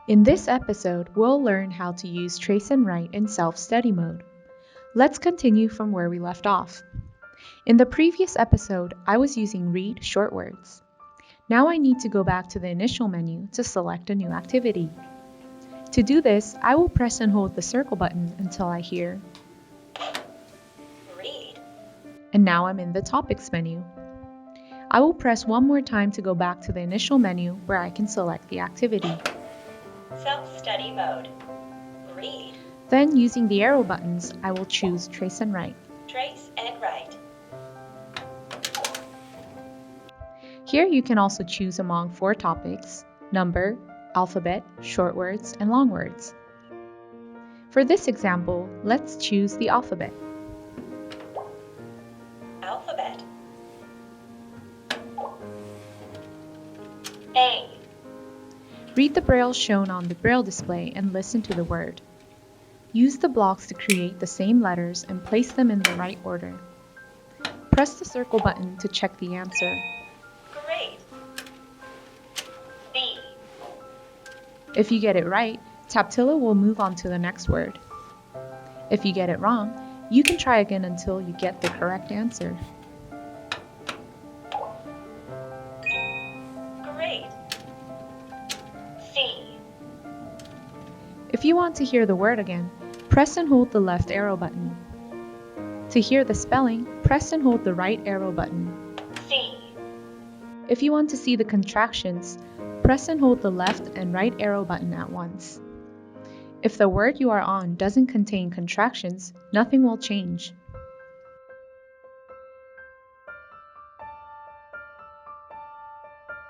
In this episode, we'll learn how to use trace and write in self-study mode. Let's continue from where we left off. In the previous episode, I was using read short words. Now I need to go back to the initial menu to select a new activity. To do this, I will press and hold the circle button until I hear Read. And now I'm in the topics menu. I will press one more time to go back to the initial menu where I can select the activity. Self-study mode. Read. Then, using the arrow buttons, I will choose Trace and Write. Trace and write. Here you can also choose among 4 topics: number, alphabet, short words, and long words. For this example, let's choose the alphabet. Alphabet. A. Read the braille shown on the braille display and listen to the word. Use the blocks to create the same letters and place them in the right order. Press the circle button to check the answer. Great. B. If you get it right, Taptilo will move on to the next word. If you get it wrong, you can try again until you get the correct answer. Great. C. If you want to hear the word again, press and hold the left arrow button. To hear the spelling, press and hold the right arrow button. C. If you want to see the contractions, press and hold the left and right arrow button at once. If the word you are on doesn't contain contractions, nothing will change.